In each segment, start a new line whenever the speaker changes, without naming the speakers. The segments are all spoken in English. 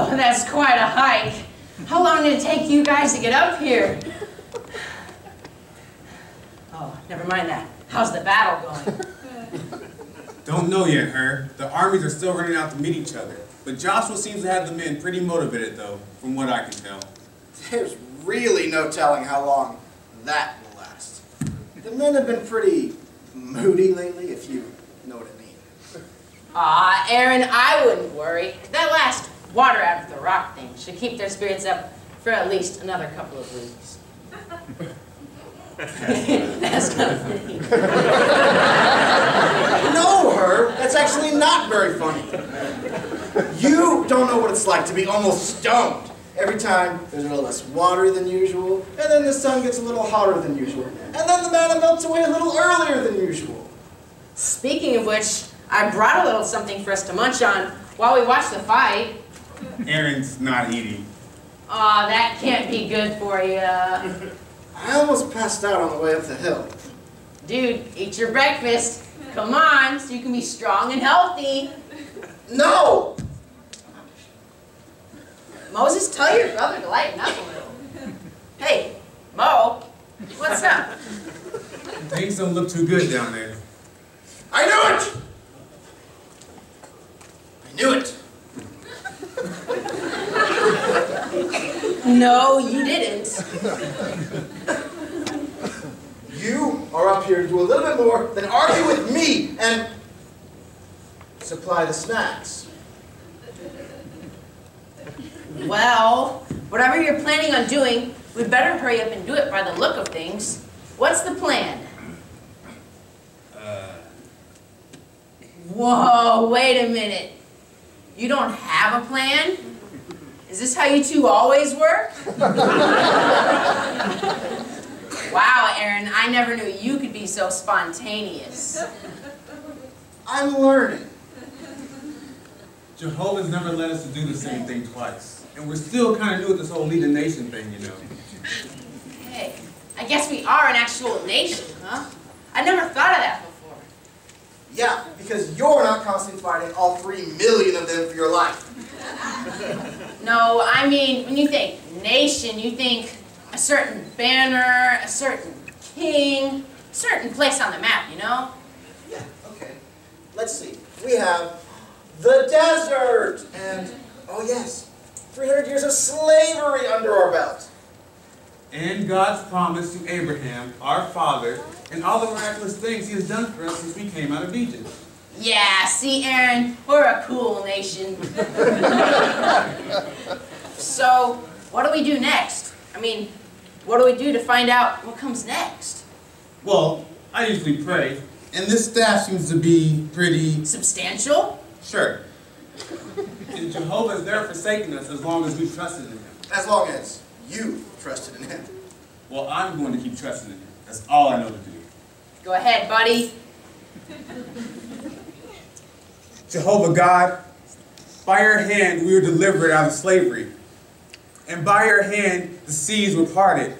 Whoa, that's quite a hike. How long did it take you guys to get up here? Oh, never mind that. How's the battle going?
Don't know yet, Her. The armies are still running out to meet each other. But Joshua seems to have the men pretty motivated, though, from what I can tell.
There's really no telling how long that will last. The men have been pretty moody lately, if you know what I mean.
Aw, Aaron, I wouldn't worry. That last water out of the rock thing should keep their spirits up for at least another couple of weeks. That's kind of funny.
No, Herb, that's actually not very funny. You don't know what it's like to be almost stoned. Every time there's a little less water than usual, and then the sun gets a little hotter than usual, and then the mana melts away a little earlier than usual.
Speaking of which, I brought a little something for us to munch on while we watch the fight.
Aaron's not eating.
Aw, that can't be good for you.
I almost passed out on the way up the hill.
Dude, eat your breakfast. Come on, so you can be strong and healthy.
No!
Moses, tell your brother to lighten up a little. Hey, Mo, what's up?
Things don't look too good down there.
I knew it! I knew it!
No, you didn't.
You are up here to do a little bit more than argue with me and supply the snacks.
Well, whatever you're planning on doing, we'd better hurry up and do it by the look of things. What's the plan? Whoa, wait a minute. You don't have a plan? Is this how you two always work? Wow, Aaron, I never knew you could be so spontaneous.
I'm learning.
Jehovah's never let us to do the same thing twice. And we're still kind of new at this whole lead a nation thing, you know.
Hey, I guess we are an actual nation, huh? I never thought of that before.
Yeah, because you're not constantly fighting all 3 million of them for your life.
No, I mean, when you think nation, you think a certain banner, a certain king, a certain place on the map, you know?
Yeah, okay. Let's see. We have the desert, and, oh yes, 300 years of slavery under our belt.
And God's promise to Abraham, our father, and all the miraculous things he has done for us since we came out of Egypt.
Yeah, see, Aaron, we're a cool nation. So, what do we do next? I mean, what do we do to find out what comes next?
Well, I usually pray, and this staff seems to be pretty...
Substantial?
Sure. And Jehovah's never forsaken us as long as we've trusted in him.
As long as you trusted in him.
Well, I'm going to keep trusting in him. That's all I know to do.
Go ahead, buddy.
Jehovah God, by your hand we were delivered out of slavery, and by your hand the seas were parted.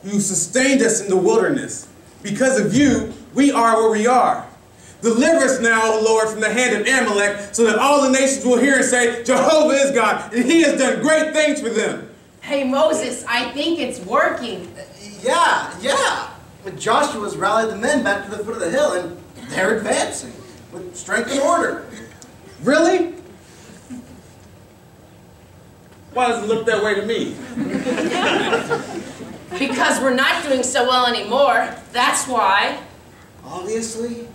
You sustained us in the wilderness. Because of you, we are where we are. Deliver us now, O Lord, from the hand of Amalek, so that all the nations will hear and say, Jehovah is God, and he has done great things for them.
Hey, Moses, I think it's working.
Yeah. But Joshua's rallied the men back to the foot of the hill, and they're advancing with strength and order.
Really? Why does it look that way to me?
Because we're not doing so well anymore, that's why.
Obviously.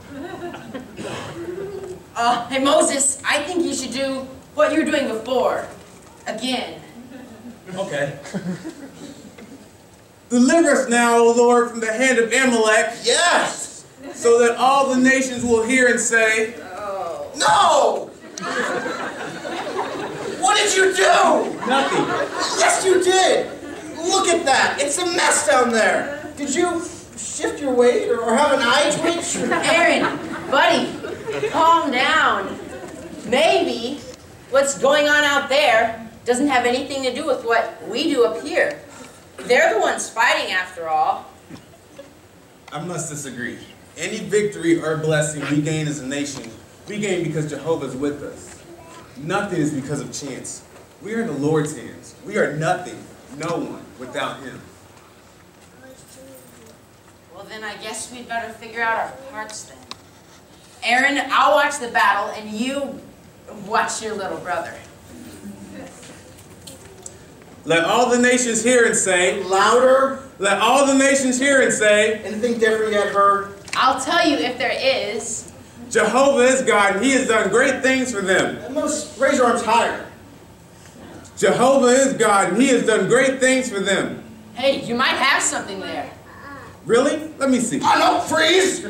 Hey Moses, I think you should do what you were doing before. Again.
Okay. Deliver us now, O Lord, from the hand of Amalek.
Yes!
So that all the nations will hear and say,
Oh.
No! What did you do?
nothing.
Yes, you did! Look at that! It's a mess down there! Did you shift your weight or have an eye twitch?
Aaron, buddy, calm down. Maybe what's going on out there doesn't have anything to do with what we do up here. They're the ones fighting after all.
I must disagree. Any victory or blessing we gain as a nation, we gain because Jehovah is with us. Nothing is because of chance. We are in the Lord's hands. We are nothing, no one, without him.
Well, then I guess we'd better figure out our parts then. Aaron, I'll watch the battle, and you watch your little brother.
Let all the nations hear and say,
Louder.
let all the nations hear and say,
Anything different yet heard?
I'll tell you if there is.
Jehovah is God, and he has done great things for them.
Raise your arms higher.
Jehovah is God, and he has done great things for them.
Hey, you might have something there.
Really? Let me see.
Oh, no, freeze!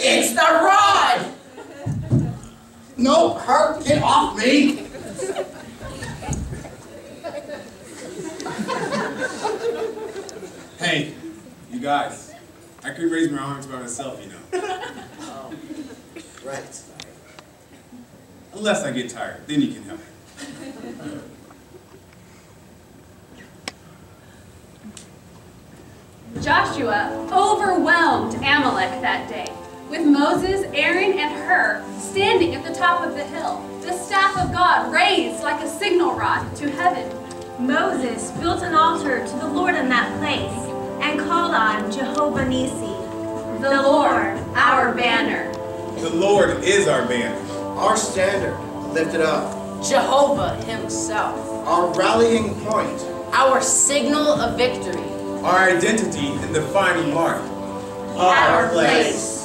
It's the rod!
No, her, get off me!
Hey, you guys, I couldn't raise my arms by myself, you know.
Oh, right.
Unless I get tired, then you can help.
Joshua overwhelmed Amalek that day, with Moses, Aaron, and Hur standing at the top of the hill, the staff of God raised like a signal rod to heaven.
Moses built an altar to the Lord in that place and called on Jehovah Nissi, the Lord, our banner.
The Lord is our banner.
Our standard, lifted up.
Jehovah himself.
Our rallying point.
Our signal of victory.
Our identity and defining mark.
Our place.